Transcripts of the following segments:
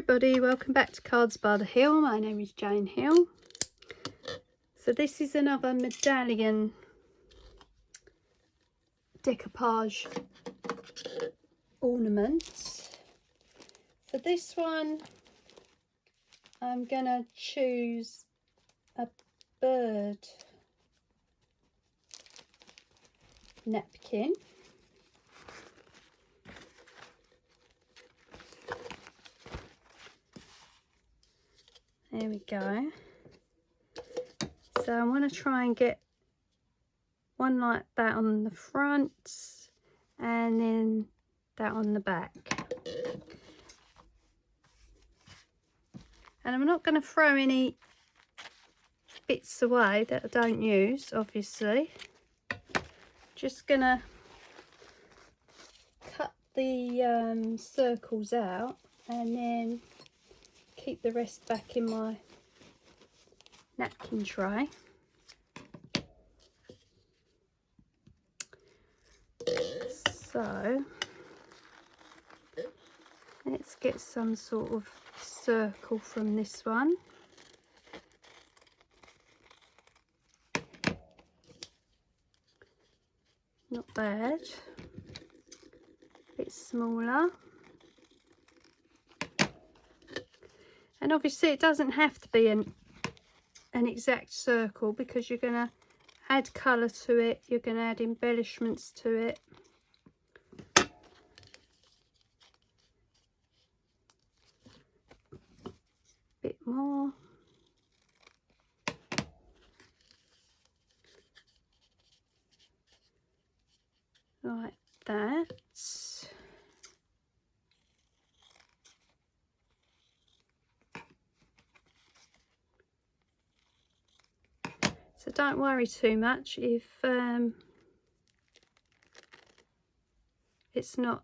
everybody, welcome back to Cards by the Hill. My name is Jane Hill. So this is another medallion decoupage ornament. For this one I'm gonna choose a bird napkin. There we go. So I want to try and get one like that on the front and then that on the back. And I'm not going to throw any bits away that I don't use, obviously. Just going to cut the circles out and then keep the rest back in my napkin tray. So let's get some sort of circle from this one. Not bad. A bit smaller. And obviously it doesn't have to be an exact circle because you're going to add colour to it, you're going to add embellishments to it. Bit more. Like that. So don't worry too much if it's not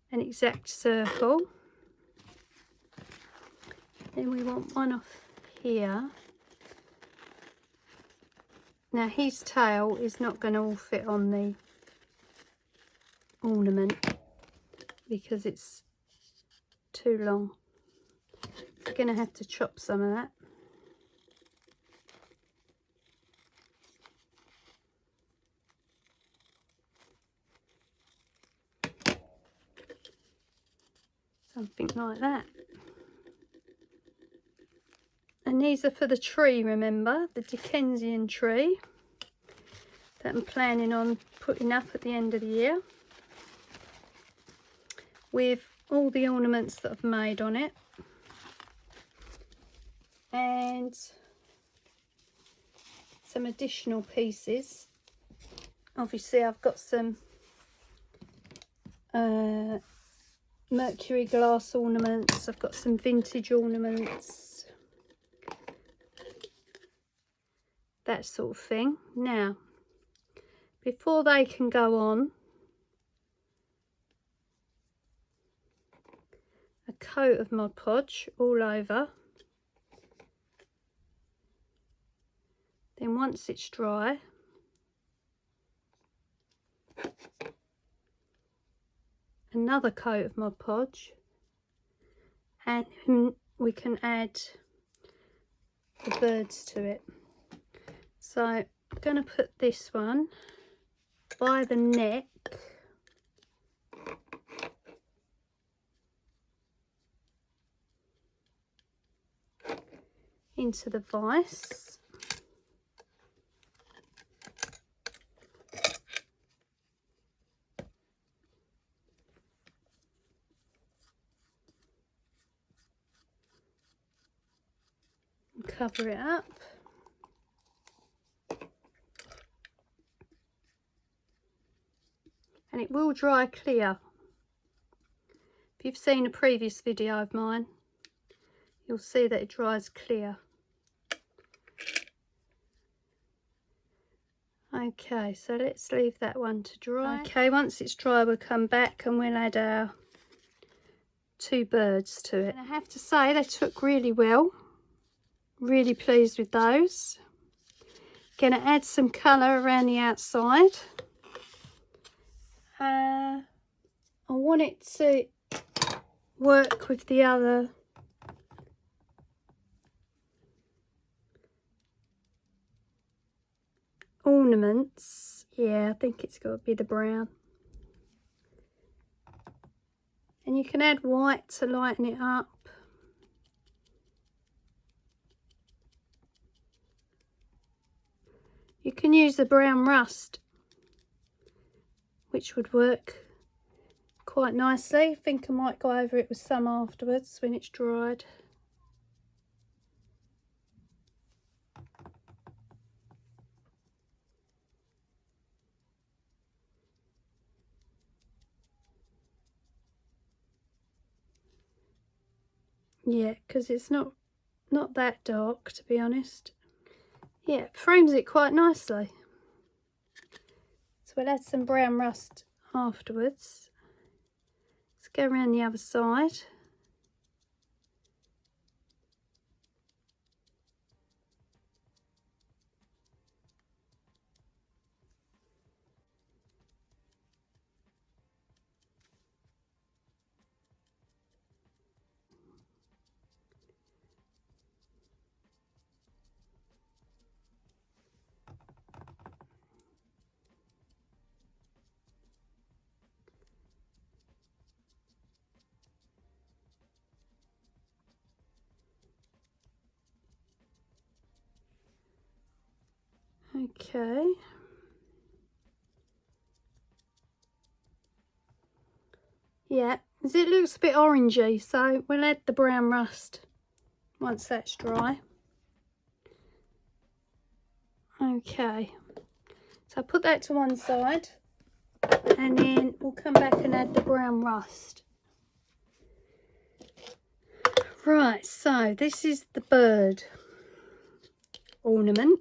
an exact circle. Then we want one off here. Now his tail is not going to all fit on the ornament because it's too long. We're going to have to chop some of that. Something like that. And these are for the tree, remember, the Dickensian tree that I'm planning on putting up at the end of the year with all the ornaments that I've made on it. And some additional pieces. Obviously I've got some mercury glass ornaments, I've got some vintage ornaments, that sort of thing. Now before they can go on, a coat of Mod Podge all over. Then once it's dry, another coat of Mod Podge, and we can add the birds to it. So I'm going to put this one by the neck into the vise. Cover it up. And it will dry clear. If you've seen a previous video of mine, you'll see that it dries clear. Okay, so let's leave that one to dry. Okay, once it's dry we'll come back and we'll add our two birds to it. And I have to say they took really well. Really pleased with those. Gonna add some colour around the outside. want it to work with the other ornaments. Yeah, I think it's got to be the brown. And you can add white to lighten it up. You can use the brown rust, which would work quite nicely. I think I might go over it with some afterwards when it's dried. Yeah, because it's not that dark, to be honest. Yeah, it frames it quite nicely. So we'll add some brown rust afterwards. Let's go around the other side. Okay. Yeah, as it looks a bit orangey, so we'll add the brown rust once that's dry. Okay, so I'll put that to one side and then we'll come back and add the brown rust. Right, so this is the bird ornament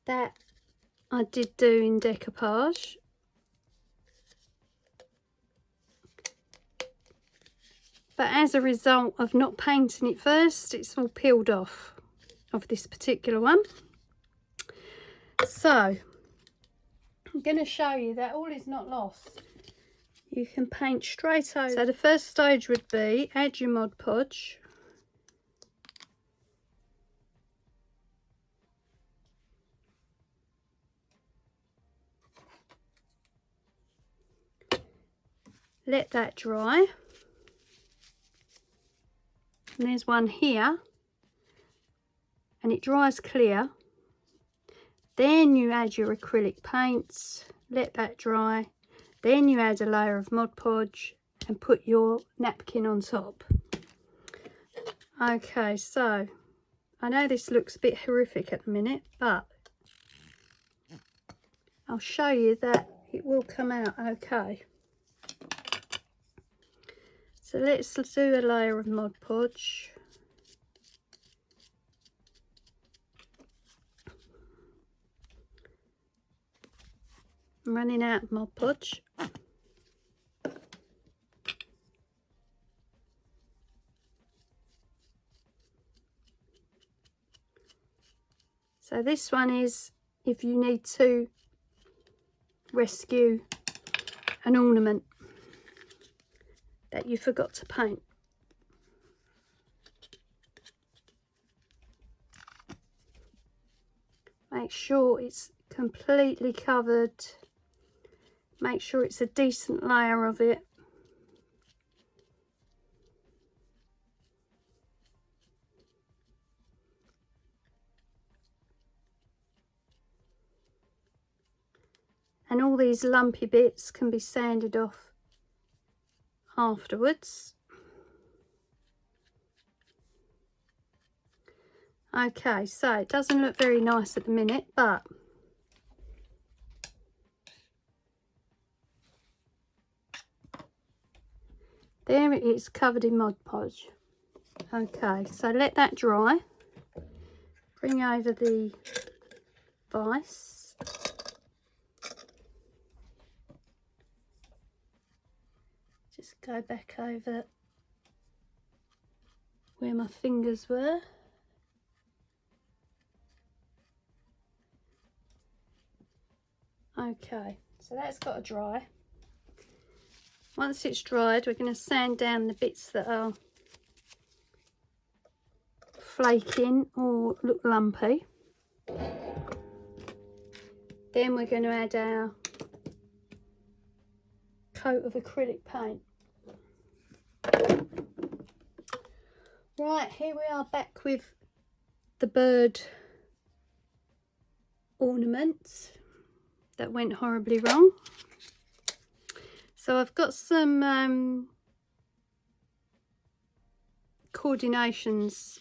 that I did do in decoupage. But as a result of not painting it first, it's all peeled off of this particular one. So I'm going to show you that all is not lost. You can paint straight over. So the first stage would be add your Mod Podge. Let that dry. And there's one here. And it dries clear. Then you add your acrylic paints. Let that dry. Then you add a layer of Mod Podge and put your napkin on top. Okay, so I know this looks a bit horrific at the minute, but I'll show you that it will come out okay. So let's do a layer of Mod Podge. I'm running out of Mod Podge. So this one is if you need to rescue an ornament that you forgot to paint. Make sure it's completely covered. Make sure it's a decent layer of it. And all these lumpy bits can be sanded off afterwards. Okay, so it doesn't look very nice at the minute, but there it is, covered in Mod Podge. Okay, so let that dry. Bring over the vise. Just go back over where my fingers were. Okay, so that's got to dry. Once it's dried, we're going to sand down the bits that are flaking or look lumpy. Then we're going to add our coat of acrylic paint. Right, here we are back with the bird ornaments that went horribly wrong. So I've got some coordinations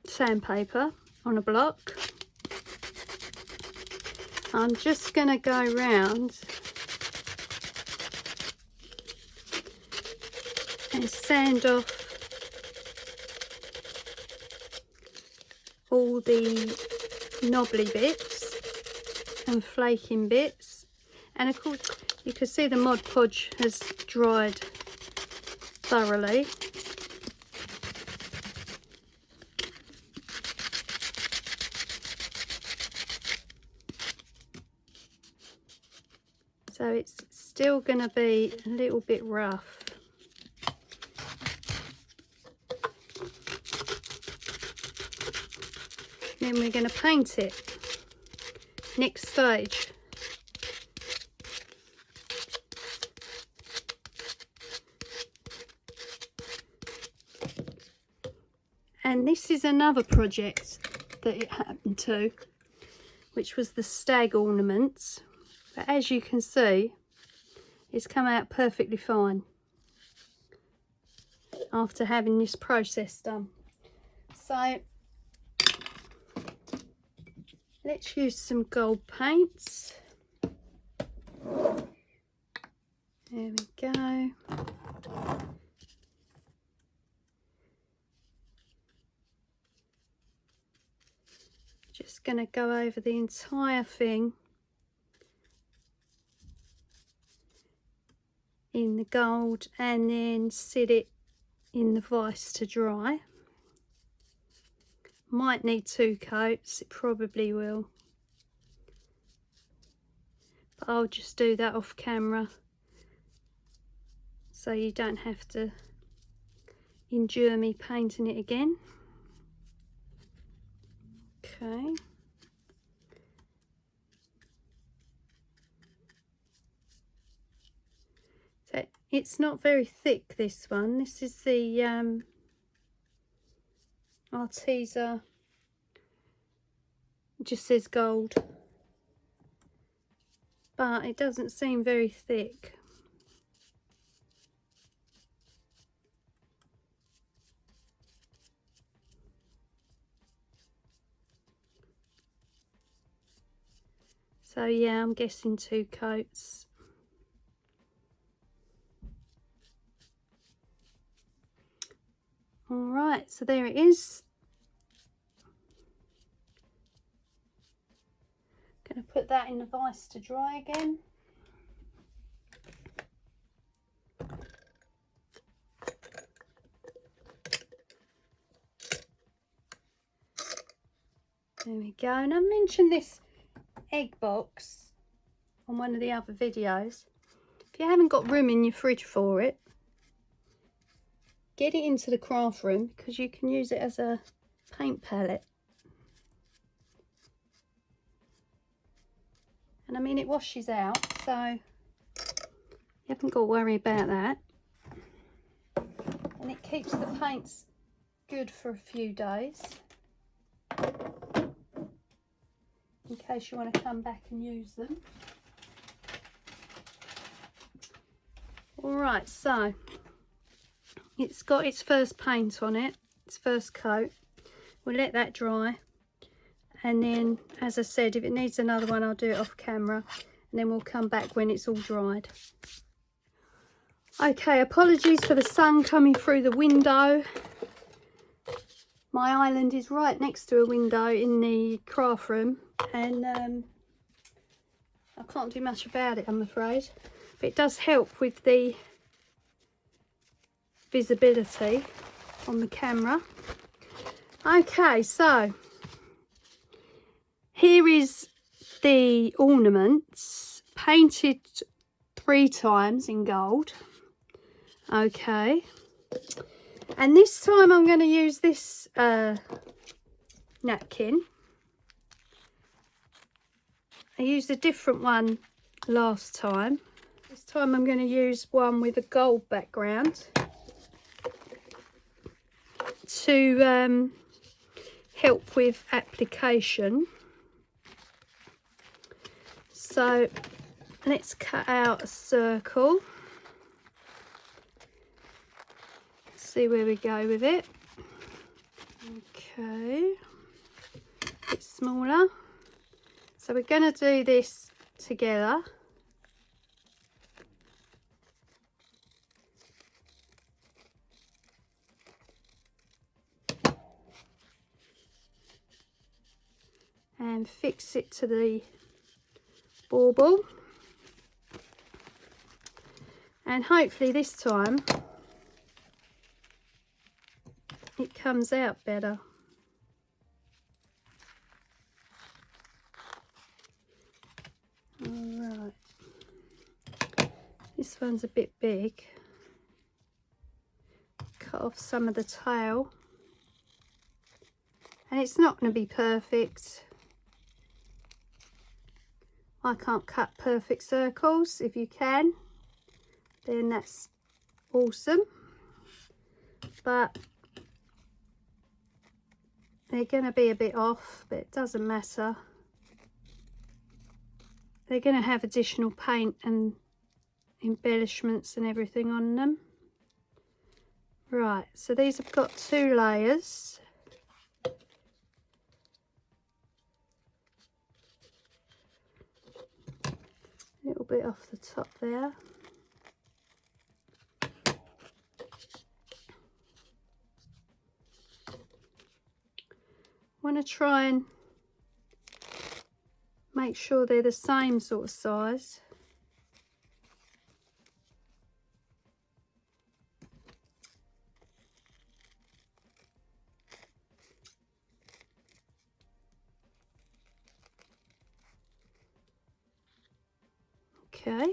sandpaper on a block. I'm just going to go round and sand off all the knobbly bits and flaking bits, and of course you can see the Mod Podge has dried thoroughly. So it's still going to be a little bit rough. Then we're going to paint it. Next stage. And this is another project that it happened to, which was the stag ornaments. But as you can see, it's come out perfectly fine after having this process done. So let's use some gold paints. There we go. Just going to go over the entire thing in the gold and then sit it in the vise to dry. Might need 2 coats, it probably will, but I'll just do that off camera so you don't have to endure me painting it again. Okay. So it's not very thick, this one. This is the Arteza. It just says gold, but it doesn't seem very thick. So yeah, I'm guessing 2 coats. Alright, so there it is. Going to put that in the vise to dry again. There we go. And I mentioned this egg box on one of the other videos. If you haven't got room in your fridge for it, get it into the craft room, because you can use it as a paint palette. And I mean, it washes out, so you haven't got to worry about that. And it keeps the paints good for a few days, in case you want to come back and use them. Alright, so it's got its first paint on it, its first coat. We'll let that dry, and then, as I said, if it needs another one, I'll do it off camera, and then we'll come back when it's all dried. Okay, apologies for the sun coming through the window. My island is right next to a window in the craft room, and I can't do much about it, I'm afraid. But it does help with the visibility on the camera. Okay, so here is the ornaments painted 3 times in gold. Okay, and this time I'm going to use this napkin. I used a different one last time. This time I'm going to use one with a gold background to help with application. So let's cut out a circle. See where we go with it. Okay, a bit smaller. So we're going to do this together. And fix it to the bauble. And hopefully this time it comes out better. Alright, this one's a bit big. Cut off some of the tail. And it's not going to be perfect. I can't cut perfect circles. If you can, then that's awesome. But they're going to be a bit off, but it doesn't matter. They're going to have additional paint and embellishments and everything on them. Right, so these have got 2 layers. A little bit off the top there. Want to try and make sure they're the same sort of size. Okay,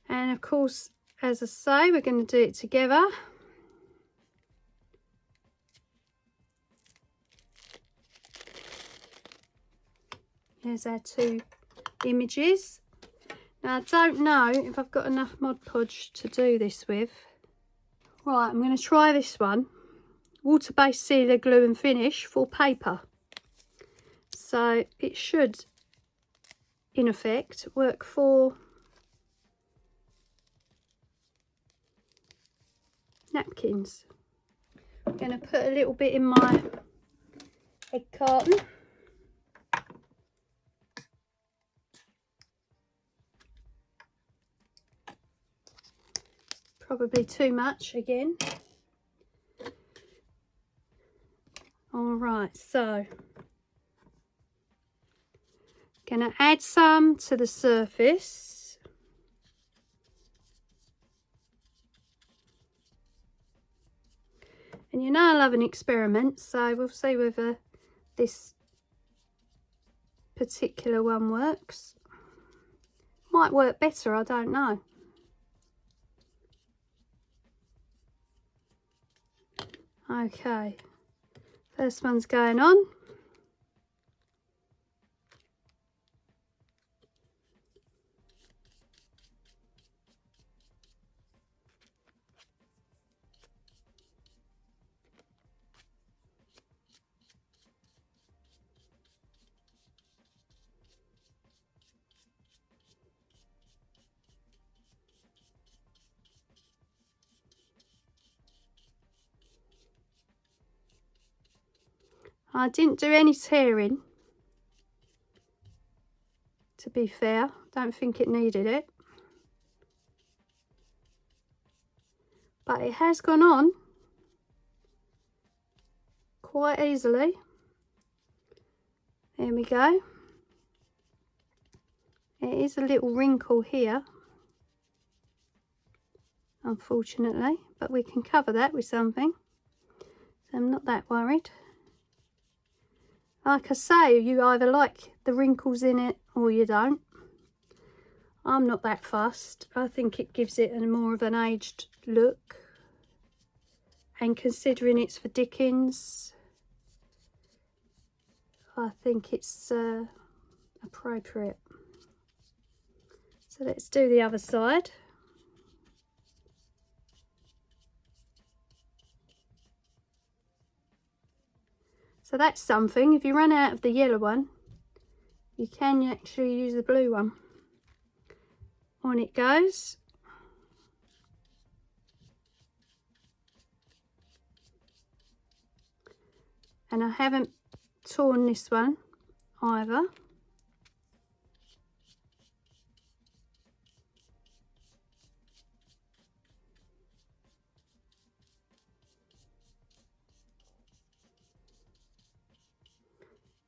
and of course, as I say, we're going to do it together. Here's our 2 images. Now I don't know if I've got enough Mod Podge to do this with. Right, I'm going to try this one. Water-based sealer, glue and finish for paper. So it should, in effect, work for napkins. I'm going to put a little bit in my egg carton. Probably too much again. Alright, so going to add some to the surface. And you know I love an experiment, so we'll see whether this particular one works. Might work better, I don't know. Okay, first one's going on. I didn't do any tearing, to be fair. Don't think it needed it. But it has gone on quite easily. There we go. It is a little wrinkle here, unfortunately, but we can cover that with something. So I'm not that worried. Like I say, you either like the wrinkles in it or you don't. I'm not that fussed. I think it gives it a more of an aged look. And considering it's for Dickens, I think it's appropriate. So let's do the other side. So that's something. If you run out of the yellow one, you can actually use the blue one. On it goes. And I haven't torn this one either.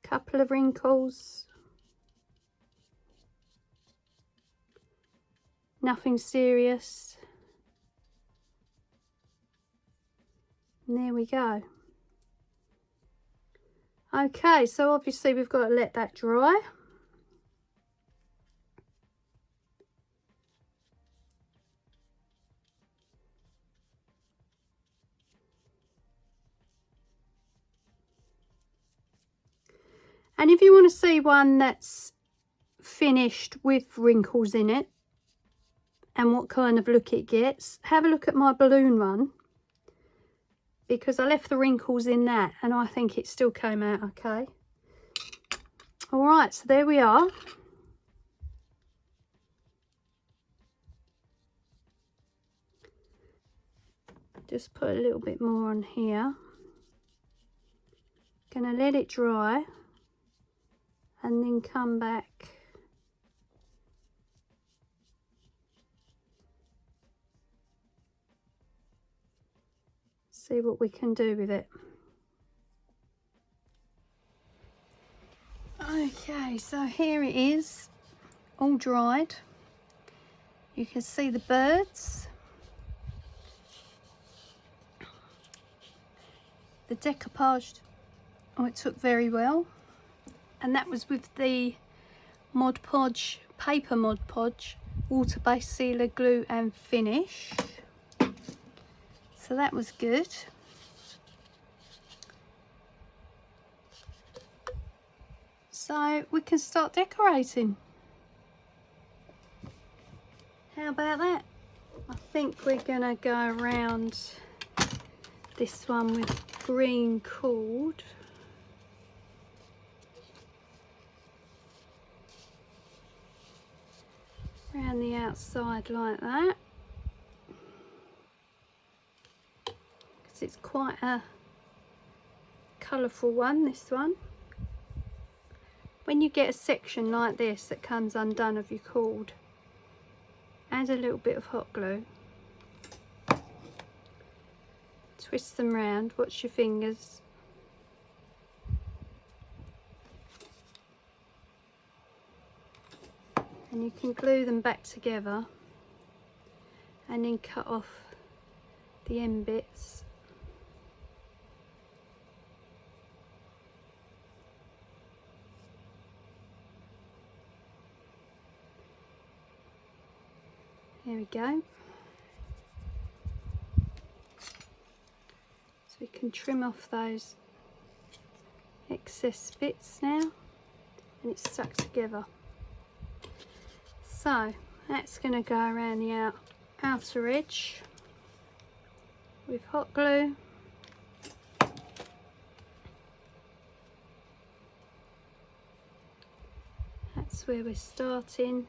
Couple of wrinkles. Nothing serious. And there we go. Okay, so obviously we've got to let that dry. And if you want to see one that's finished with wrinkles in it and what kind of look it gets, have a look at my balloon one, because I left the wrinkles in that and I think it still came out okay. All right, so there we are. Just put a little bit more on here. Gonna let it dry and then come back see what we can do with it. Okay, so here it is, all dried. You can see the birds, the decoupage. Oh, it took very well. And that was with the Mod Podge, paper Mod Podge, water-based sealer, glue and finish. So that was good. So we can start decorating. How about that? I think we're gonna go around this one with green cord. Around the outside like that, because it's quite a colourful one, this one. When you get a section like this that comes undone of your cord, add a little bit of hot glue, twist them round, watch your fingers. And you can glue them back together and then cut off the end bits. There we go. So we can trim off those excess bits now, and it's stuck together. So that's going to go around the outer edge with hot glue. That's where we're starting.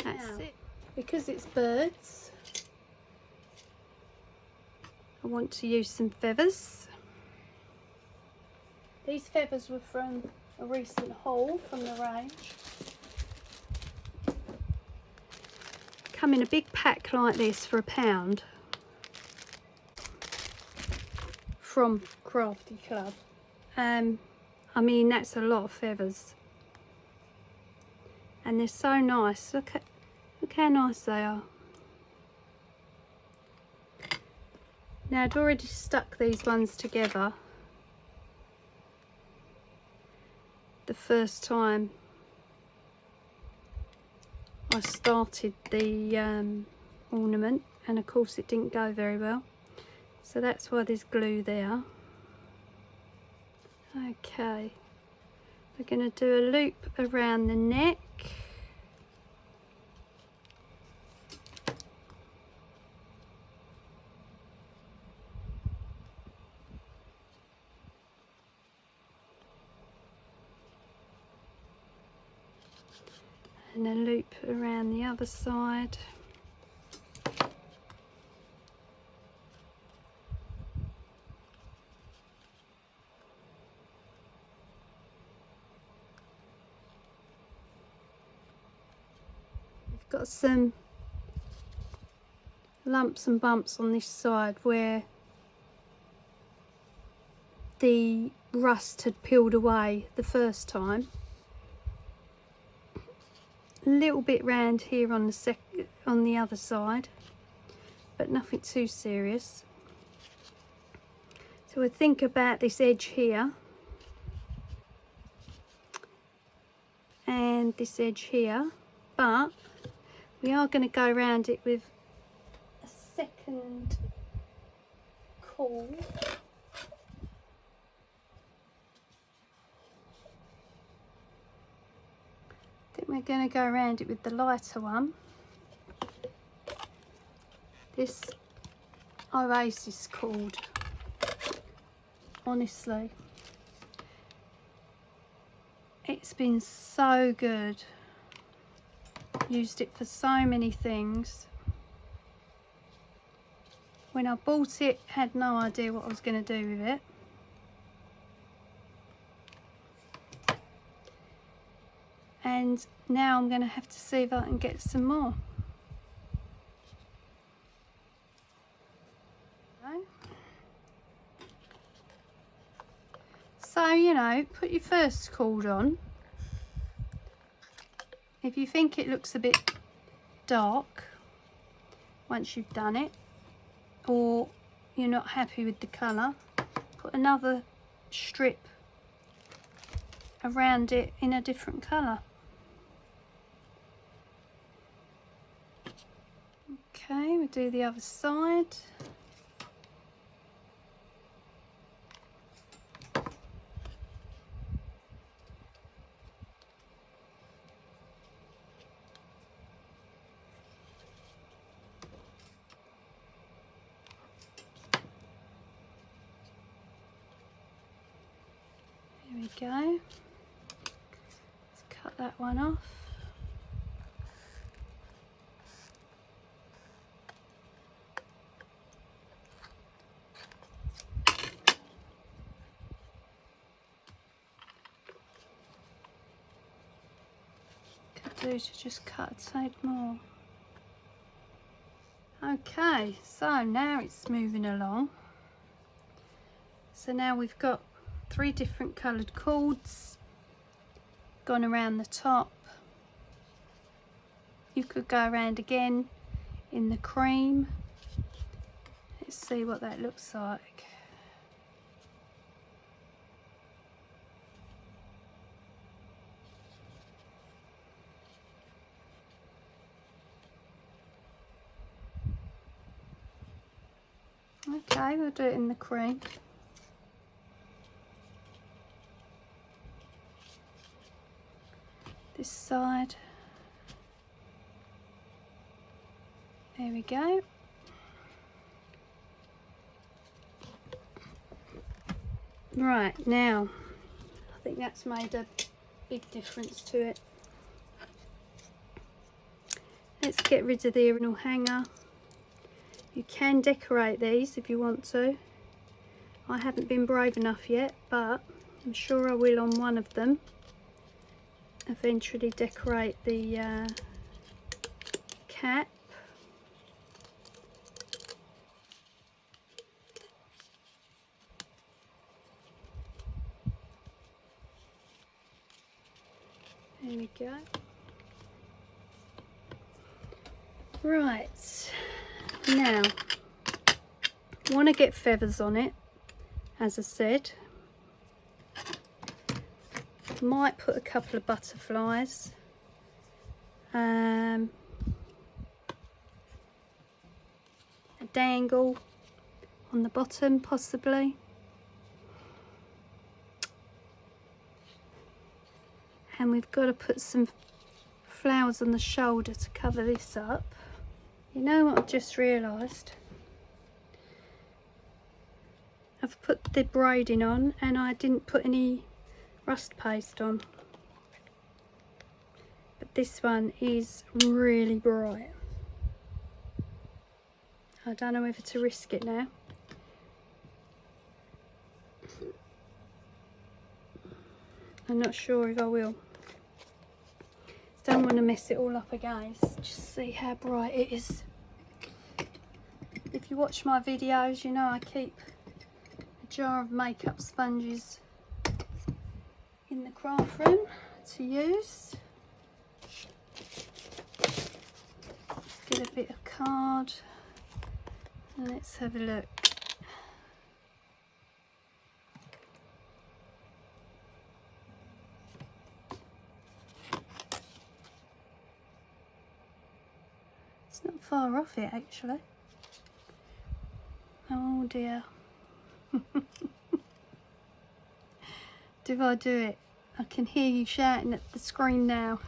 That's it. Because it's birds, I want to use some feathers. These feathers were from a recent haul from the range. Come in a big pack like this for £1. from Crafty Club. I mean, that's a lot of feathers, and they're so nice. Look how nice they are. Now I'd already stuck these ones together the first time I started the ornament, and of course it didn't go very well, so that's why there's glue there. Okay, we're going to do a loop around the neck. And a loop around the other side. We've got some lumps and bumps on this side where the rust had peeled away the first time. A little bit round here on the other side, but nothing too serious. So we think about this edge here and this edge here, but we are going to go around it with a second cool. We're going to go around it with the lighter one. This Oasis cord, honestly, it's been so good. Used it for so many things. When I bought it, had no idea what I was going to do with it. And now I'm going to have to see if I can get some more. So, you know, put your first cord on. If you think it looks a bit dark once you've done it, or you're not happy with the colour, put another strip around it in a different colour. Okay, we'll do the other side. There we go. Let's cut that one off. Could do to just cut a tad more. Okay, so now it's moving along. So now we've got 3 different coloured cords gone around the top. You could go around again in the cream. Let's see what that looks like. Okay, we'll do it in the cream. This side. There we go. Right, now I think that's made a big difference to it. Let's get rid of the original hanger. You can decorate these if you want to. I haven't been brave enough yet, but I'm sure I will on one of them. Eventually decorate the cap. There we go. Right, now I want to get feathers on it, as I said. Might put a couple of butterflies. A dangle on the bottom possibly. And we've got to put some flowers on the shoulder to cover this up. You know what I've just realised? I've put the braiding on and I didn't put any rust paste on. But this one is really bright. I don't know whether to risk it now. I'm not sure if I will. Don't want to mess it all up again. Just see how bright it is. If you watch my videos, you know I keep a jar of makeup sponges in the craft room to use. Let's get a bit of card and let's have a look. It's not far off it actually. Oh dear. Do I do it? I can hear you shouting at the screen now.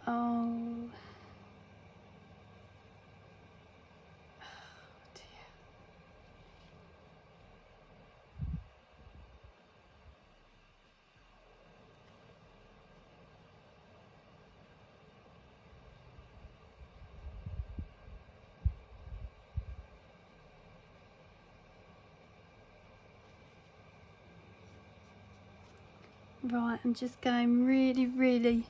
Oh dear. Right, I'm just going really, really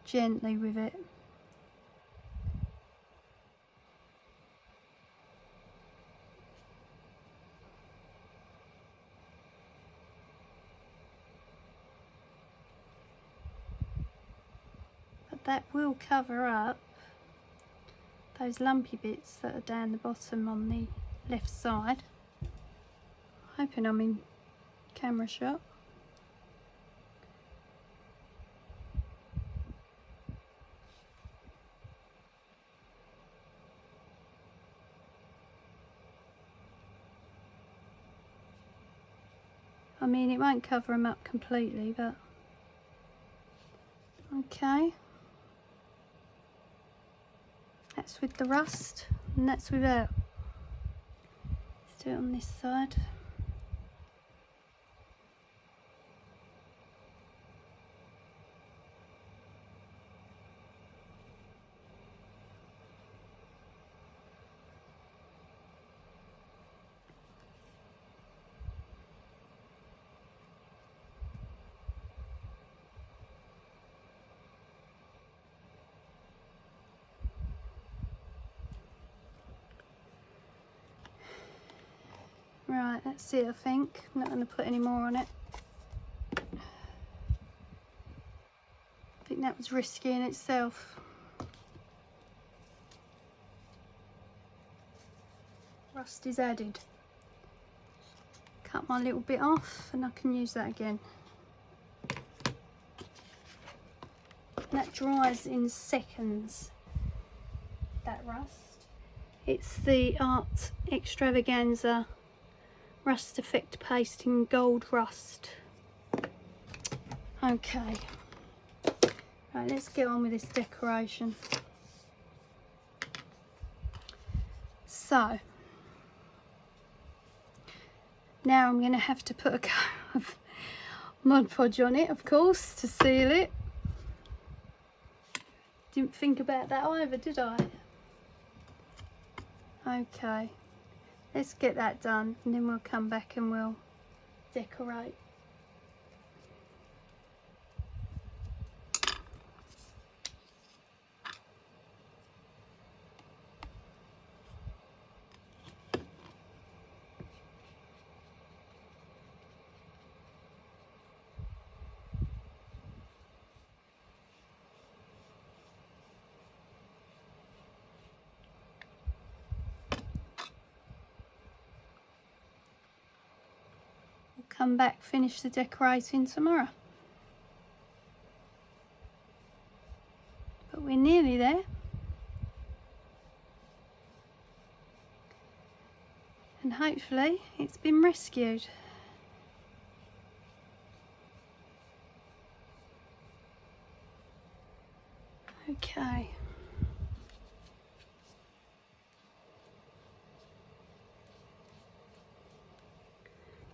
gently with it. But that will cover up those lumpy bits that are down the bottom on the left side. Hoping I'm in camera shot. I mean, it won't cover them up completely, but okay. That's with the rust and that's without. Let's do it on this side. Right, that's it I think. I'm not going to put any more on it. I think that was risky in itself. Rust is added. Cut my little bit off and I can use that again. That dries in seconds, that rust. It's the Art Extravaganza Rust Effect Paste in Gold Rust. Okay, right, let's get on with this decoration. So, now I'm going to have to put a coat of Mod Podge on it, of course, to seal it. Didn't think about that either, did I? Okay, let's get that done and then we'll come back and we'll decorate. come back, finish the decorating tomorrow. But we're nearly there. And hopefully it's been rescued. Okay.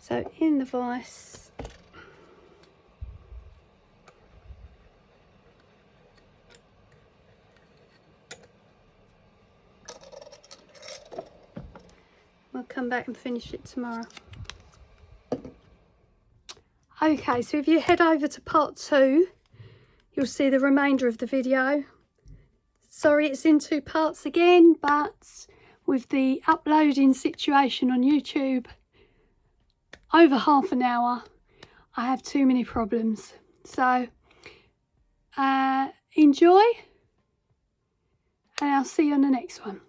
So in the vise, we'll come back and finish it tomorrow. Okay, so if you head over to part 2, you'll see the remainder of the video. Sorry it's in 2 parts again, but with the uploading situation on YouTube, over half an hour, I have too many problems. So enjoy, and I'll see you on the next one.